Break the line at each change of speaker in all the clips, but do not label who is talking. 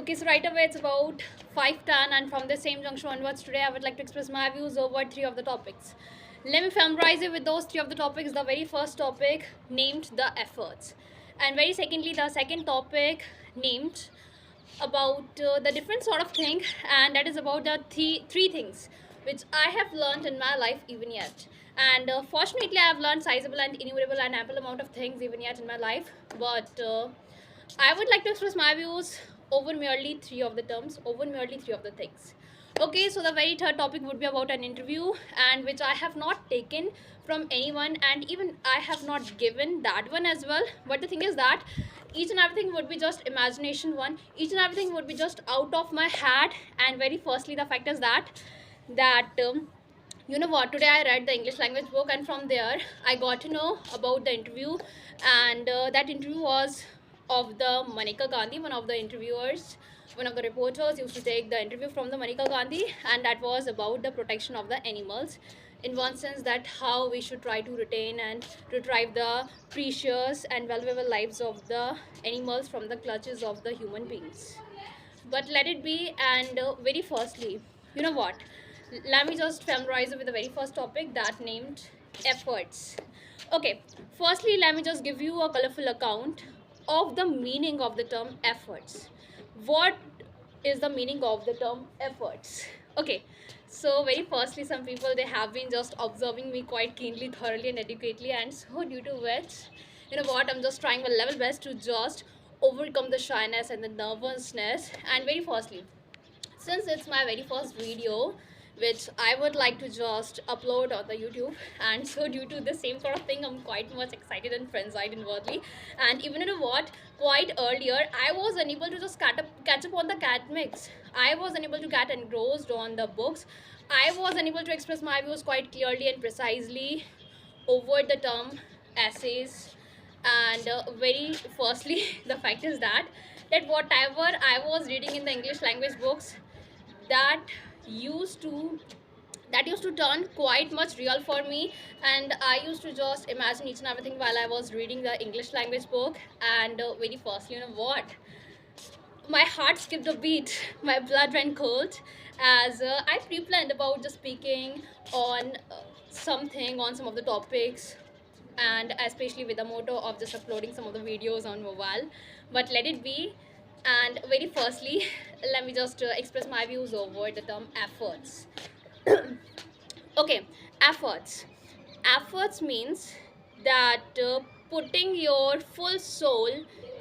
Okay, so right away it's about 5:10, and from the same junction onwards, today I would like to express my views over three of the topics. Let me familiarize you with those three of the topics. The very first topic named the efforts, and very secondly, the second topic named about the different sort of thing, and that is about the three things which I have learned in my life even yet. And fortunately, I have learned sizable and innumerable and ample amount of things even yet in my life, but I would like to express my views over merely three of the terms, over merely three of the things. Okay, so the very third topic would be about an interview, and which I have not taken from anyone, and even I have not given that one as well. But the thing is that each and everything would be just imagination one. Each and everything would be just out of my head. And very firstly, the fact is that you know what, today I read the English language book, and from there I got to know about the interview. And that interview was of the Maneka Gandhi. One of the interviewers, one of the reporters used to take the interview from the Maneka Gandhi, and that was about the protection of the animals, in one sense that how we should try to retain and retrieve the precious and valuable lives of the animals from the clutches of the human beings. But let it be. And very firstly, you know what, let me just familiarize you with the very first topic, that named efforts. Okay, firstly, let me just give you a colorful account of the meaning of the term efforts. What is the meaning of the term efforts? Okay, so very firstly, some people, they have been just observing me quite keenly, thoroughly and adequately, and so due to which, you know what, I'm just trying my level best to just overcome the shyness and the nervousness. And very firstly, since it's my very first video which I would like to just upload on the YouTube, and so due to the same sort of thing, I'm quite much excited and frenzied inwardly. And even, you know what, quite earlier I was unable to just catch up on the academics. I was unable to get engrossed on the books. I was unable to express my views quite clearly and precisely over the term essays. And very firstly, the fact is that whatever I was reading in the English language books, that used to that used to turn quite much real for me. And I used to just imagine each and everything while I was reading the English language book. And very firstly, you know what, my heart skipped a beat, my blood ran cold, as I pre-planned about just speaking on something, on some of the topics, and especially with the motto of just uploading some of the videos on mobile. But let it be. And very firstly, let me just express my views over the term efforts. Okay, efforts. Efforts means that putting your full soul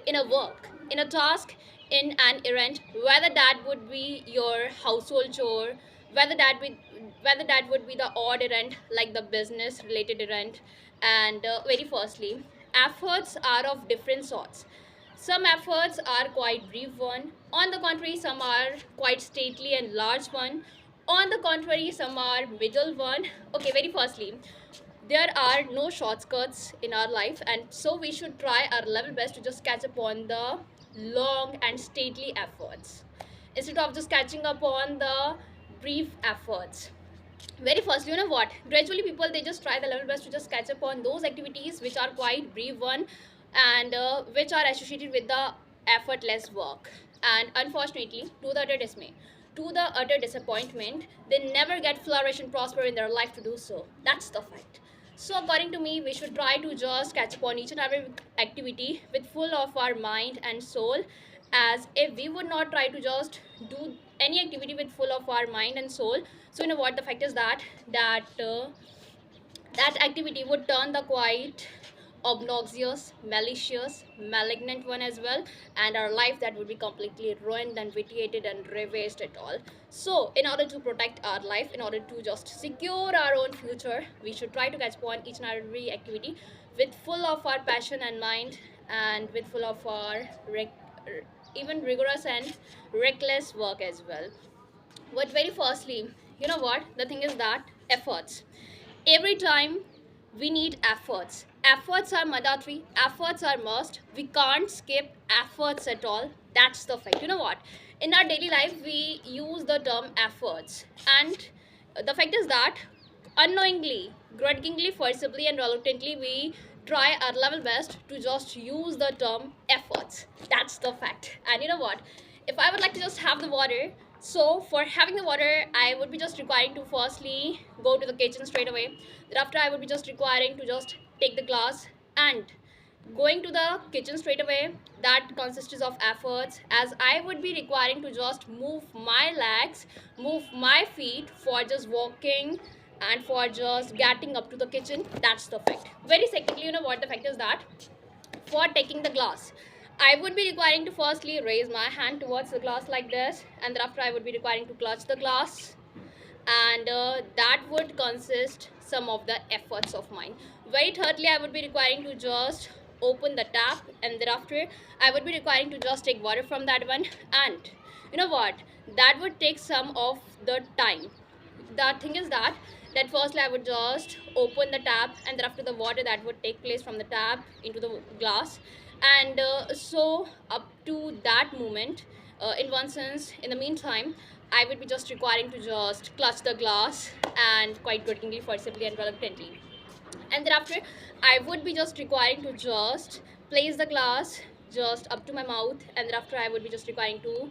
in a work, in a task, in an errand, whether that would be your household chore, whether that would be the odd errand like the business related errand. And very firstly, efforts are of different sorts. Some efforts are quite brief one. On the contrary, some are quite stately and large one. On the contrary, some are middle one. Okay, very firstly, there are no shortcuts in our life, and so we should try our level best to just catch up on the long and stately efforts instead of just catching up on the brief efforts. Very first, you know what, gradually people, they just try the level best to just catch up on those activities which are quite brief one, and which are associated with the effortless work. And unfortunately, to the utter dismay, to the utter disappointment, they never get flourish and prosper in their life to do so. That's the fact. So according to me, we should try to just catch up on each and every activity with full of our mind and soul. As if we would not try to just do any activity with full of our mind and soul, so you know what, the fact is that activity would turn the quite obnoxious, malicious, malignant one as well, and our life, that would be completely ruined and vitiated and ravaged at all. So in order to protect our life, in order to just secure our own future, we should try to catch upon each and every activity with full of our passion and mind, and with full of our even rigorous and reckless work as well. But very firstly, you know what, the thing is that efforts, every time we need efforts. Efforts are mandatory, efforts are must. We can't skip efforts at all. That's the fact. You know what, in our daily life we use the term efforts, and the fact is that unknowingly, grudgingly, forcibly and reluctantly, we try our level best to just use the term efforts. That's the fact. And you know what, if I would like to just have the water, so for having the water, I would be just requiring to firstly go to the kitchen straight away. Thereafter, I would be just requiring to just take the glass and going to the kitchen straight away. That consists of efforts, as I would be requiring to just move my legs, move my feet for just walking and for just getting up to the kitchen. That's the fact. Very secondly, you know what the fact is that for taking the glass, I would be requiring to firstly raise my hand towards the glass like this, and thereafter I would be requiring to clutch the glass, and that would consist some of the efforts of mine. Very thirdly, I would be requiring to just open the tap, and thereafter I would be requiring to just take water from that one, and you know what, that would take some of the time. The thing is that firstly I would just open the tap, and thereafter the water that would take place from the tap into the glass, and so up to that moment, in one sense, in the meantime, I would be just requiring to just clutch the glass, and quite grudgingly, forcibly, and reluctantly, and thereafter I would be just requiring to just place the glass just up to my mouth, and thereafter I would be just requiring to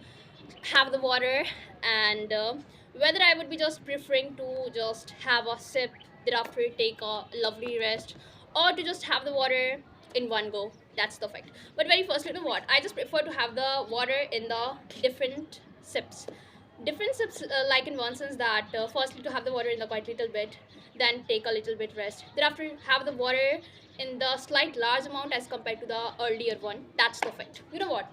have the water, and whether I would be just preferring to just have a sip, thereafter take a lovely rest, or to just have the water in one go. That's the fact. But very firstly, you know what, I just prefer to have the water in the different sips. Different sips, like in one sense that firstly to have the water in the quite little bit, then take a little bit rest, thereafter have the water in the slight large amount as compared to the earlier one. That's the fact. You know what,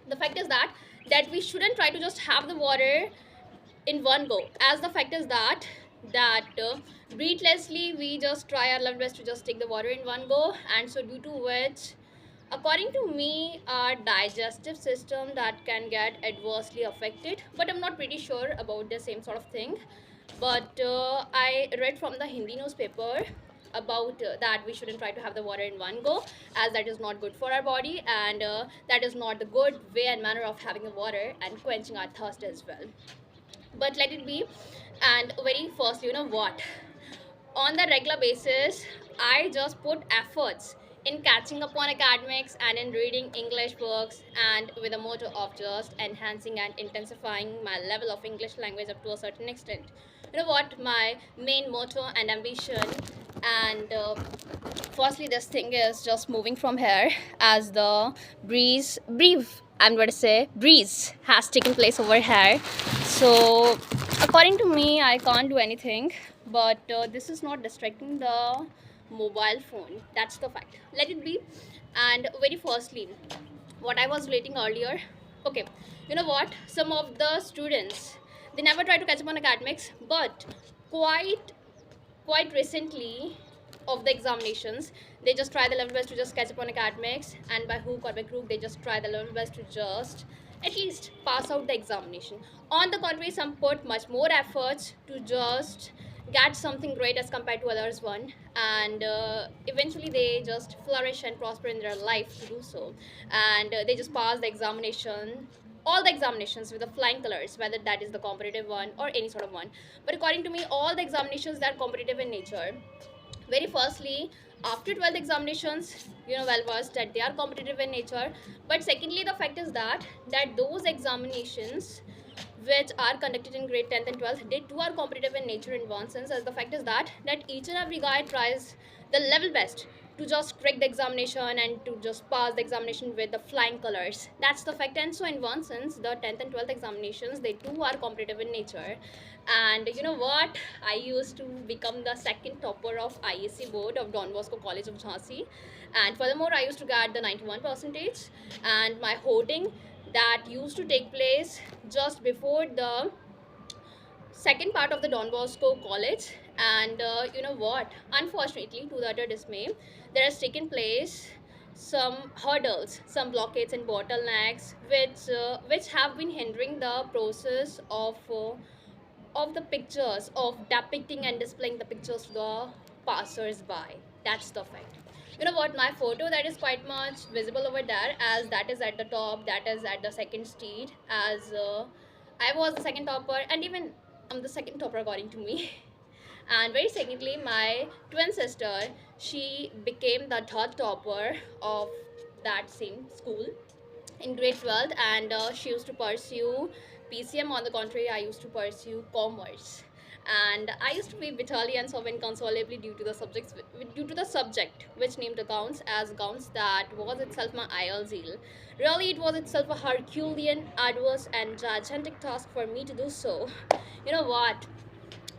the fact is that we shouldn't try to just have the water in one go, as the fact is that breathlessly we just try our level best to just take the water in one go, and so due to which, according to me, our digestive system that can get adversely affected. But I'm not pretty sure about the same sort of thing. But I read from the Hindi newspaper about that we shouldn't try to have the water in one go, as that is not good for our body, and that is not the good way and manner of having the water and quenching our thirst as well. But let it be. And very firstly, you know what, on the regular basis, I just put efforts in catching up on academics and in reading English books, and with a motto of just enhancing and intensifying my level of English language up to a certain extent. You know what, my main motto and ambition, and firstly this thing is just moving from here, as the I'm going to say breeze has taken place over here. So according to me, I can't do anything, but this is not distracting the mobile phone. That's the fact. Let it be. And very firstly, what I was relating earlier, okay, you know what, some of the students, they never try to catch up on academics, but quite quite recently of the examinations, they just try the level best to just catch up on academics, and by hook or by crook they just try the level best to just at least pass out the examination. On the contrary, some put much more efforts to just get something great as compared to others one, and eventually they just flourish and prosper in their life to do so, and they just pass the examination, all the examinations with the flying colors, whether that is the competitive one or any sort of one. But according to me, all the examinations that are competitive in nature, very firstly, after 12th examinations, you know well versed that they are competitive in nature. But secondly, the fact is that those examinations which are conducted in grade 10th and 12th, they too are competitive in nature in one sense, as the fact is that each and every guy tries the level best to just crack the examination and to just pass the examination with the flying colors. That's the fact. And so in one sense, the 10th and 12th examinations, they too are competitive in nature. And you know what, I used to become the second topper of IEC board of Don Bosco College of Jhansi, and furthermore I used to get the 91 percentage. And my hoarding that used to take place just before the second part of the Don Bosco College. And you know what, unfortunately, to the utter dismay, there has taken place some hurdles, some blockades and bottlenecks, which have been hindering the process of the pictures, of depicting and displaying the pictures to the passers-by. That's the fact. You know what, my photo that is quite much visible over there, as that is at the top, that is at the second street, as I was the second topper, and even I'm the second topper according to me. And very secondly, my twin sister, she became the third topper of that same school. in grade 12th, and she used to pursue PCM. On the contrary, I used to pursue commerce. And I used to be bitterly and so inconsolably due to the subject which named accounts as accounts, that was itself my ideal zeal. Really, it was itself a Herculean, arduous, and gigantic task for me to do so. You know what?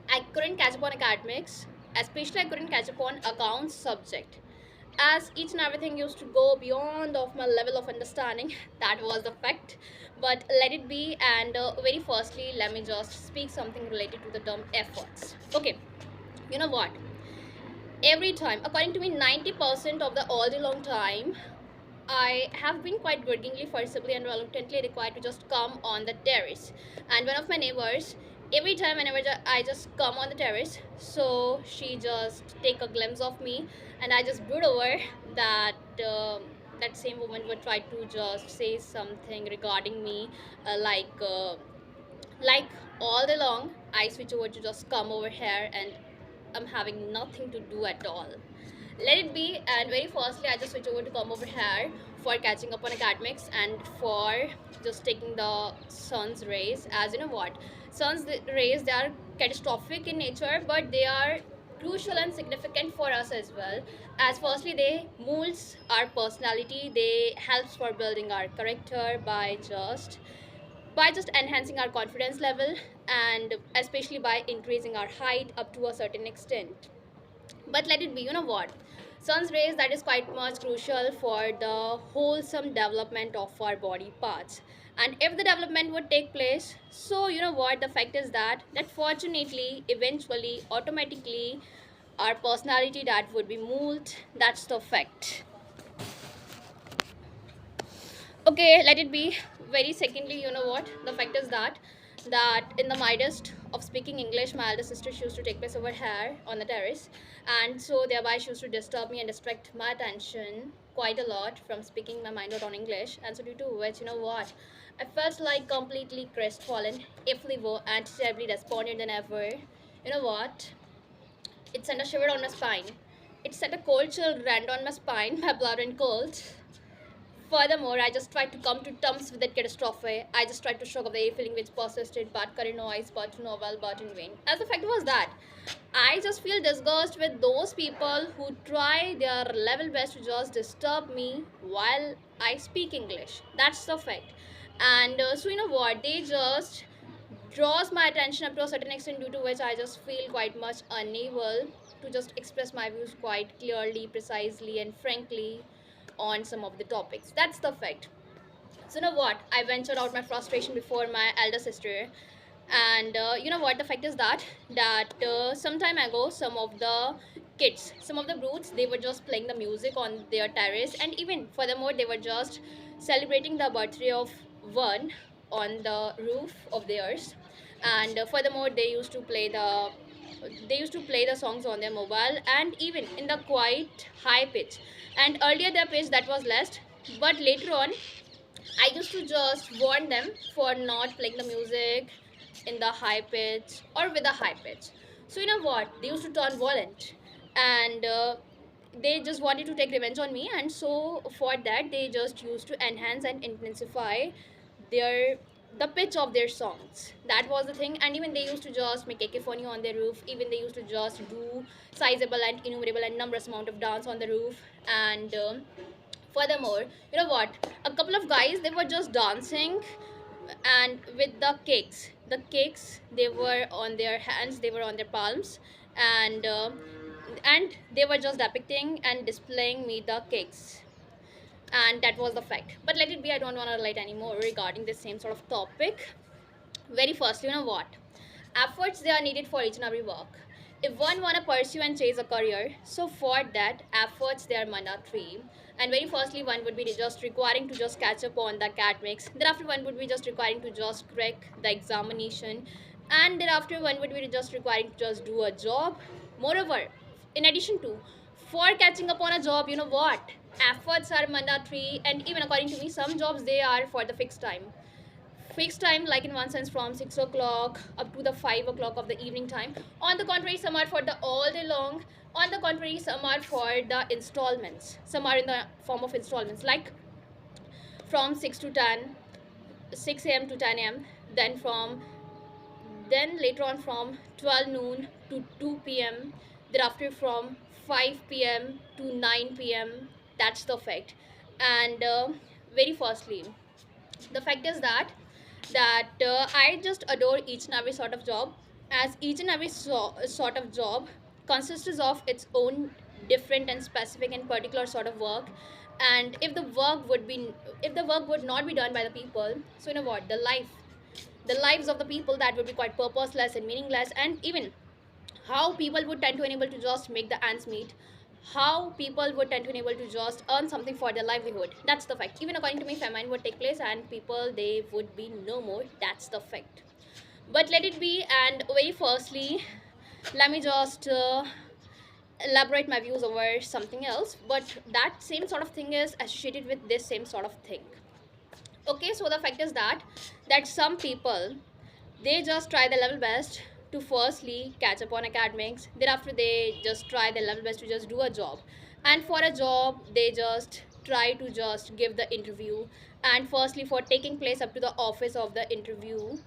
I couldn't catch up on academics, especially I couldn't catch up on accounts subject, as each and everything used to go beyond of my level of understanding. That was the fact. But let it be. And very firstly, let me just speak something related to the term efforts. Okay, you know what? Every time, according to me, 90% of the all day long time, I have been quite grudgingly, forcibly, and reluctantly required to just come on the terrace. And one of my neighbors, every time whenever I just come on the terrace, so she just take a glimpse of me, and I just brood over that. That same woman would try to just say something regarding me, like all day long I switch over to just come over here, and I'm having nothing to do at all. Let it be. And very firstly, I just switch over to come over here for catching up on academics and for just taking the sun's rays. As you know what, sun's rays, they are catastrophic in nature, but they are crucial and significant for us as well. As firstly, they molds our personality, they helps for building our character by just enhancing our confidence level, and especially by increasing our height up to a certain extent. But let it be, you know what, sun's rays, that is quite much crucial for the wholesome development of our body parts. And if the development would take place, so you know what, the fact is that fortunately, eventually, automatically, our personality that would be molded. That's the fact. Okay, let it be. Very secondly, you know what, the fact is that in the midst of speaking English, my elder sister, she used to take place over here on the terrace, and so thereby she used to disturb me and distract my attention quite a lot from speaking my mind out on English. And so due to which, you know what, I felt like completely crestfallen, if liver, and terribly despondent than ever. You know what, it sent a shiver on my spine. It sent a cold chill run down my spine, my blood ran cold. Furthermore, I just tried to come to terms with that catastrophe. I just tried to shrug off the feeling which persisted, but could noise, but novel, but in vain. As the fact was that I just feel disgust with those people who try their level best to just disturb me while I speak English. That's the fact. And so you know what, they just draws my attention up to a certain extent, due to which I just feel quite much unable to just express my views quite clearly, precisely, and frankly on some of the topics. That's the fact. So you know what, I ventured out my frustration before my elder sister. And you know what, the fact is that some time ago, some of the kids, some of the brutes, they were just playing the music on their terrace, and even furthermore, they were just celebrating the birthday of one on the roof of theirs. And furthermore, they used to play the songs on their mobile, and even in the quite high pitch. And earlier their pitch that was less, but later on I used to just warn them for not playing the music in the high pitch or with a high pitch. So you know what? They used to turn violent, and they just wanted to take revenge on me. And so for that, they just used to enhance and intensify their the pitch of their songs. That was the thing. And even they used to just make cacophony on their roof. Even they used to just do sizable and innumerable and numerous amount of dance on the roof. And furthermore, you know what, a couple of guys, they were just dancing, and with the cakes, they were on their hands, they were on their palms. And they were just depicting and displaying me the cakes. And that was the fact. But let it be, I don't want to relate anymore regarding the same sort of topic. Very first, you know what, efforts, they are needed for each and every work. If one want to pursue and chase a career, so for that, efforts, they are mandatory. And very firstly, one would be just requiring to just catch up on the academics. Thereafter, one would be just requiring to just crack the examination. And thereafter, one would be just requiring to just do a job. Moreover, in addition to, for catching up on a job, you know what, efforts are mandatory. And even according to me, some jobs, they are for the fixed time, like in one sense from 6 o'clock up to the 5 o'clock of the evening time. On the contrary, some are for the all day long. On the contrary, some are for the installments, some are in the form of installments. Like from 6 to 10, 6 a.m. to 10 a.m. Then later on from 12 noon to 2 p.m. Thereafter from 5 p.m. to 9 p.m. That's the fact. And very firstly, the fact is that I just adore each and every sort of job, as each and every sort of job consists of its own different and specific and particular sort of work. And if the work would not be done by the people, so you know what, the lives of the people, that would be quite purposeless and meaningless. And even how people would tend to enable to just make the ends meet, how people would tend to enable to just earn something for their livelihood. That's the fact. Even according to me, famine would take place and people, they would be no more. That's the fact. But let it be. And very firstly, let me just elaborate my views over something else, but that same sort of thing is associated with this same sort of thing. Okay, so the fact is that some people, they just try their level best to firstly catch up on academics. Thereafter they just try their level best to just do a job, and for a job they just try to just give the interview. And firstly, for taking place up to the office of the interview,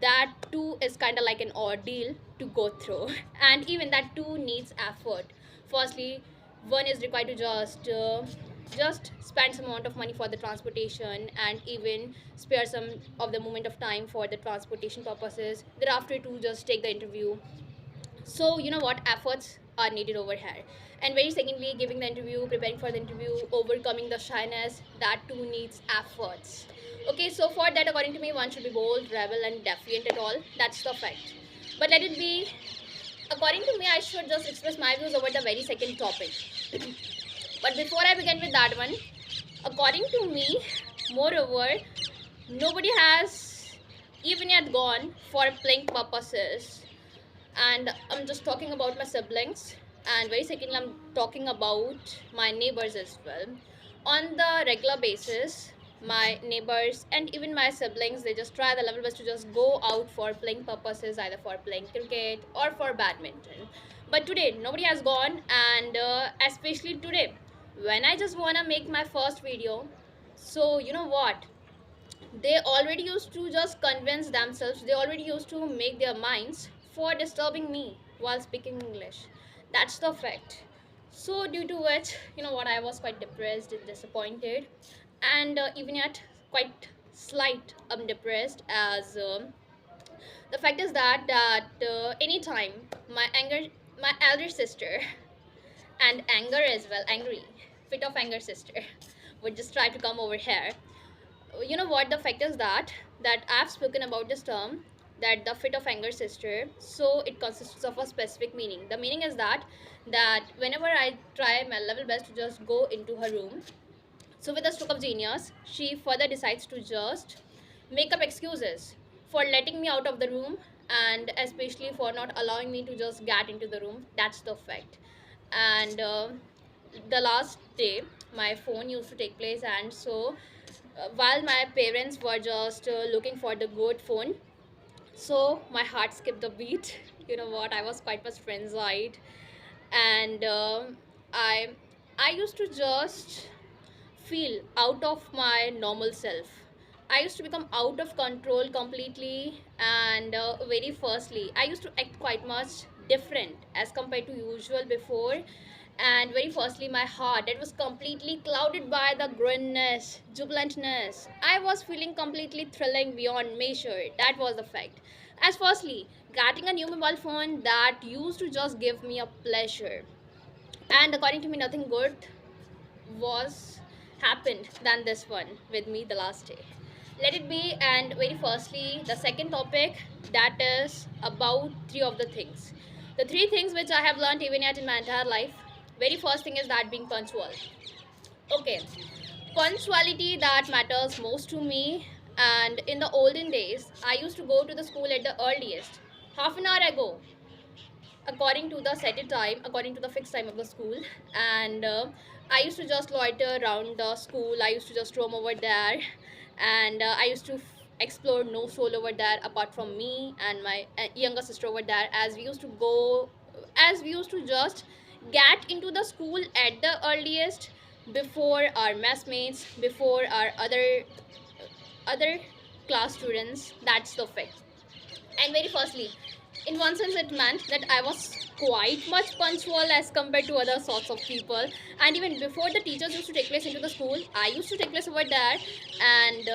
that too is kind of like an ordeal to go through. And even that too needs effort. Firstly, one is required to just spend some amount of money for the transportation, and even spare some of the moment of time for the transportation purposes. Thereafter to just take the interview. So you know what, efforts are needed over here. And very secondly, giving the interview, preparing for the interview, overcoming the shyness, that too needs efforts. Okay, so for that, according to me, one should be bold, rebel, and defiant at all. That's the fact. But let it be. According to me, I should just express my views over the very second topic. But before I begin with that one, according to me, moreover, nobody has even yet gone for playing purposes. And I'm just talking about my siblings, and very secondly, I'm talking about my neighbors as well. On the regular basis, my neighbors and even my siblings, they just try the level best to just go out for playing purposes, either for playing cricket or for badminton. But today nobody has gone, and especially today when I just wanna make my first video. So you know what, they already used to just convince themselves, they already used to make their minds for disturbing me while speaking English. That's the fact. So due to which, you know what, I was quite depressed and disappointed, and even yet quite slight depressed, as the fact is that anytime my my elder sister, and anger as well, angry, fit of anger sister, would just try to come over here. You know what, the fact is that I've spoken about this term, that the fit of anger sister. So it consists of a specific meaning. The meaning is that whenever I try my level best to just go into her room, so with a stroke of genius, she further decides to just make up excuses for letting me out of the room, and especially for not allowing me to just get into the room. That's the fact. And the last day, my phone used to take place, and so while my parents were just looking for the good phone, so my heart skipped a beat. You know what, I was quite much frenzied, and I I used to just feel out of my normal self. I used to become out of control completely, and very firstly, I used to act quite much different as compared to usual before. And very firstly, my heart, it was completely clouded by the grinness, jubilantness. I was feeling completely thrilling beyond measure. That was the fact. As firstly, getting a new mobile phone, that used to just give me a pleasure. And according to me, nothing good was happened than this one with me the last day. Let it be. And very firstly, the second topic, that is about three of the things. The three things which I have learned even yet in my entire life. Very first thing is that being punctual. Okay, punctuality, that matters most to me. And in the olden days, I used to go to the school at the earliest half an hour ago, according to the set time, according to the fixed time of the school. And I used to just loiter around the school, I used to just roam over there, and I used to explore no soul over there apart from me and my younger sister over there, as we used to go, as we used to just get into the school at the earliest. before our messmates, before our other class students. That's the fact. And very firstly, in one sense, it meant that I was quite much punctual as compared to other sorts of people. And even before the teachers used to take place into the school, I used to take place over there. And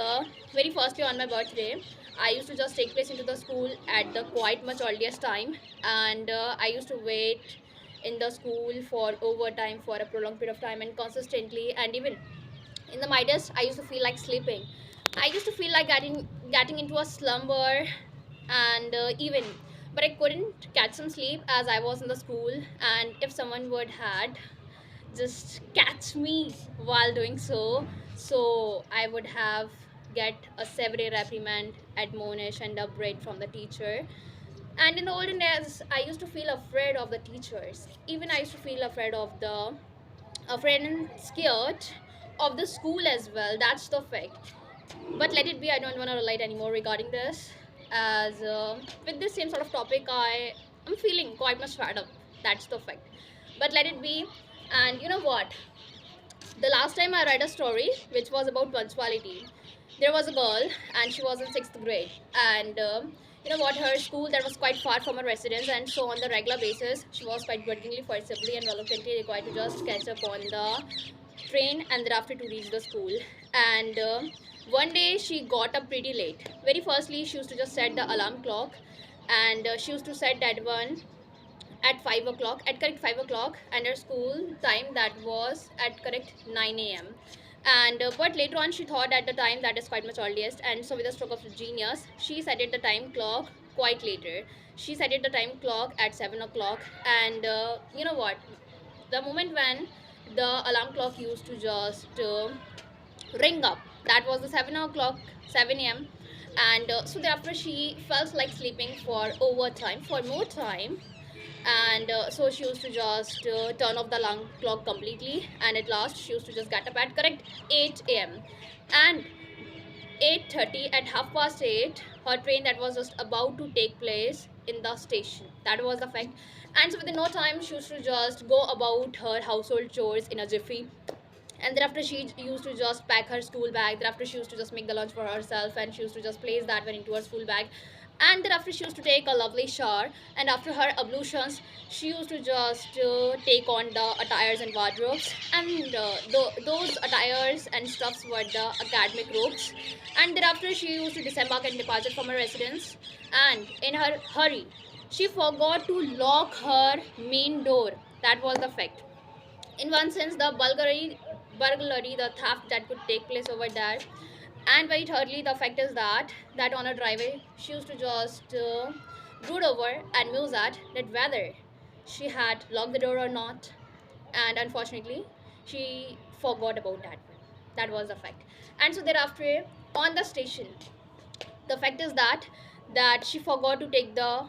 very firstly, on my birthday, I used to just take place into the school at the quite much earliest time. And I used to wait in the school for overtime for a prolonged period of time and consistently. And even in the midst, I used to feel like sleeping. I used to feel like getting into a slumber, and even, but I couldn't catch some sleep as I was in the school. And if someone would had just catch me while doing so, so I would have get a severe reprimand, admonish, and upbraid from the teacher. And in the olden days, I used to feel afraid of the teachers. Even I used to feel afraid and scared of the school as well. That's the fact. But let it be. I don't want to relate anymore regarding this, as with this same sort of topic, I'm feeling quite much fed up. That's the fact. But let it be. And you know what? The last time I read a story which was about punctuality, there was a girl and she was in sixth grade, and you know what? Her school that was quite far from her residence, and so on the regular basis, she was quite grudgingly, forcibly, and reluctantly required to just catch up on the train and thereafter to reach the school. And one day she got up pretty late. Very firstly, she used to just set the alarm clock, and she used to set that one at 5 o'clock, at correct 5 o'clock, and her school time that was at correct 9 a.m. And but later on she thought at the time that is quite much earliest, and so with a stroke of genius she set it the time clock quite later. She set it the time clock at 7 o'clock. And you know what, the moment when the alarm clock used to just ring up, that was the 7 o'clock, 7 a.m. And so thereafter she felt like sleeping for overtime, for more time. And so she used to just turn off the alarm clock completely, and at last she used to just get up at correct 8 a.m. And 8:30, at half past 8, her train that was just about to take place in the station. That was the fact. And so within no time she used to just go about her household chores in a jiffy. And thereafter she used to just pack her school bag. Thereafter she used to just make the lunch for herself, and she used to just place that one into her school bag. And thereafter she used to take a lovely shower, and after her ablutions she used to just take on the attires and wardrobes. And those attires and stuffs were the academic robes. And thereafter she used to disembark and departure from her residence. And in her hurry she forgot to lock her main door. That was the fact. In one sense, the burglary, the theft that could take place over there. And very thirdly, the fact is that on a driveway she used to just brood over and muse at that whether she had locked the door or not. And unfortunately she forgot about that one. That was the fact. And so thereafter, on the station, the fact is that she forgot to take the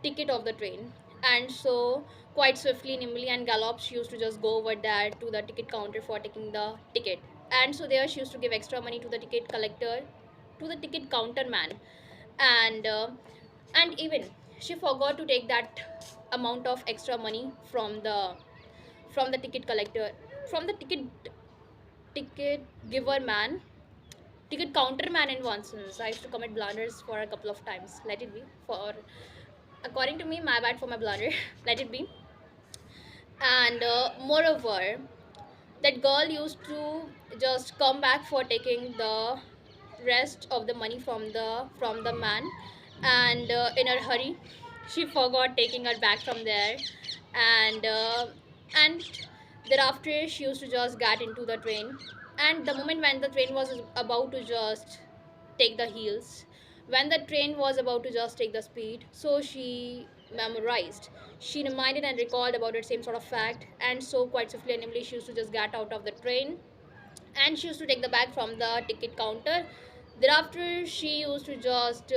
ticket of the train. And so quite swiftly, nimbly, and gallop, she used to just go over there to the ticket counter for taking the ticket. And so there she used to give extra money to the ticket collector, to the ticket counter man. And and even she forgot to take that amount of extra money from the ticket collector, from the ticket giver man, ticket counter man. In one sense, I used to commit blunders for a couple of times. Let it be. For according to me, my bad for my blunder. Let it be. And moreover, that girl used to just come back for taking the rest of the money from the man. And in her hurry she forgot taking her bag from there. And and thereafter she used to just get into the train. And the moment when the train was about to just take the heels, when the train was about to just take the speed, so she memorized, she reminded and recalled about that same sort of fact. And so quite swiftly and nimbly she used to just get out of the train, and she used to take the bag from the ticket counter. Thereafter she used to just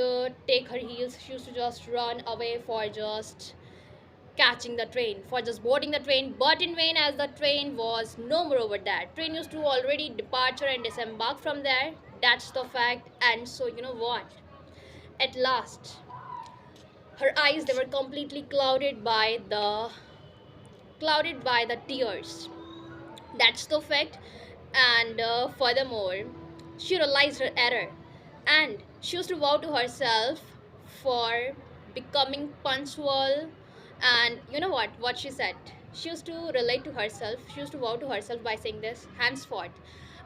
take her heels, she used to just run away for just catching the train, for just boarding the train. But in vain, as the train was no more over there. Train used to already departure and disembark from there. That's the fact. And so you know what, at last her eyes, they were completely clouded by the tears. That's the fact. And furthermore, she realized her error and she used to vow to herself for becoming punctual. And you know what she said? She used to relate to herself, she used to vow to herself by saying this: henceforth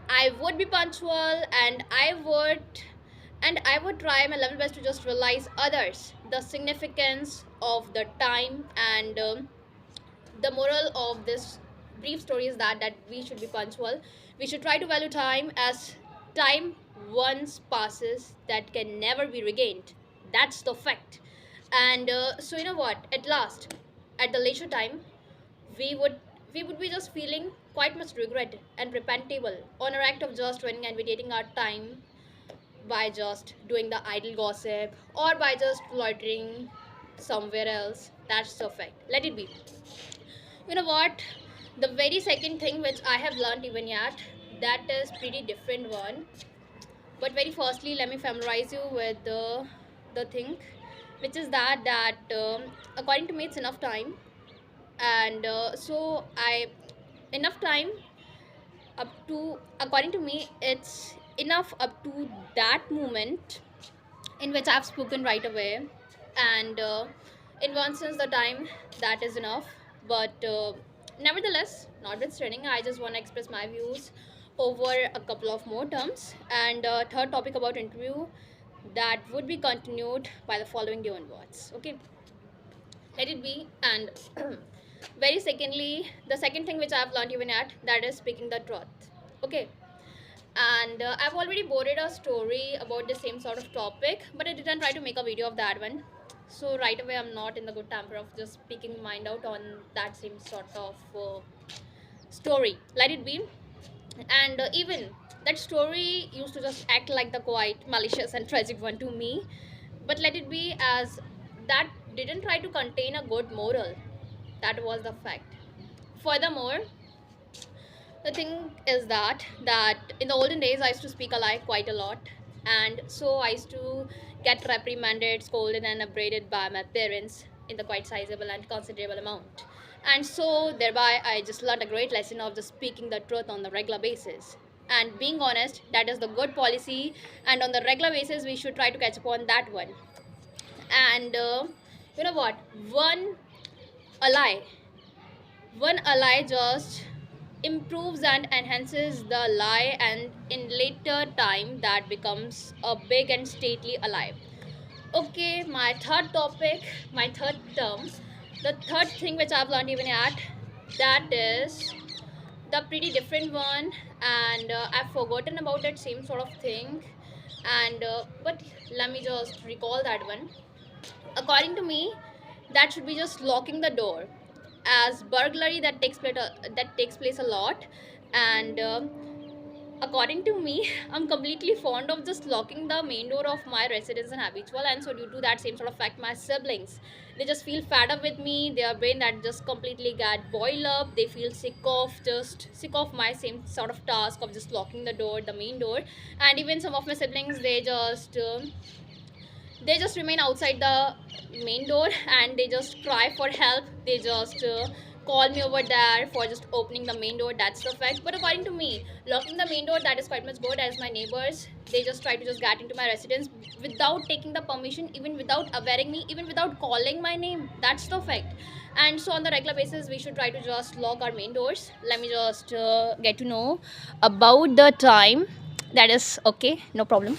I would be punctual, and I would try my level best to just realize others the significance of the time. And the moral of this brief story is that we should be punctual. We should try to value time, as time once passes that can never be regained. That's the fact. And you know what, at last, at the leisure time, we would we would be just feeling quite much regret and repentable on our act of just running and waiting our time by just doing the idle gossip or by just loitering somewhere else. That's the fact. Let it be. You know what? The very second thing which I have learned even yet, that is pretty different one. But very firstly, let me familiarize you with the thing, which is that according to me, it's enough time. And I enough time up to, according to me, it's enough up to that moment in which I've spoken right away. And in one sense, the time, that is enough. But nevertheless, notwithstanding, I just want to express my views over a couple of more terms. And third topic about interview, that would be continued by the following day onwards. Okay, let it be. And very secondly, the second thing which I've learned even at, that is speaking the truth. Okay, and I've already boarded a story about the same sort of topic, but I didn't try to make a video of that one. So right away, I'm not in the good temper of just speaking my mind out on that same sort of story. Let it be. And even that story used to just act like the quite malicious and tragic one to me. But let it be, as that didn't try to contain a good moral. That was the fact. Furthermore, the thing is that in the olden days I used to speak a lie quite a lot, and so I used to get reprimanded, scolded, and upbraided by my parents in the quite sizable and considerable amount. And so thereby I just learned a great lesson of just speaking the truth on the regular basis and being honest. That is the good policy, and on the regular basis we should try to catch up on that one. And you know what, a lie one ally just improves and enhances the lie, and in later time that becomes a big and stately ally. Okay, my third topic, my third term, the third thing which I've learned even at, that is the pretty different one. And I've forgotten about that same sort of thing. And but let me just recall that one. According to me, that should be just locking the door, as burglary that takes place a lot. And according to me, I'm completely fond of just locking the main door of my residence and habitual. And so due to that same sort of fact, my siblings, they just feel fed up with me. Their brain that just completely get boiled up. They feel sick of my same sort of task of just locking the door, the main door. And even some of my siblings, they just remain outside the main door and they just cry for help. They just call me over there for just opening the main door. That's the fact. But according to me, locking the main door, that is quite much good, as my neighbors, they just try to just get into my residence without taking the permission, even without awareing me, even without calling my name. That's the fact. And so on the regular basis we should try to just lock our main doors. Let me just get to know about the time. That is okay, no problem.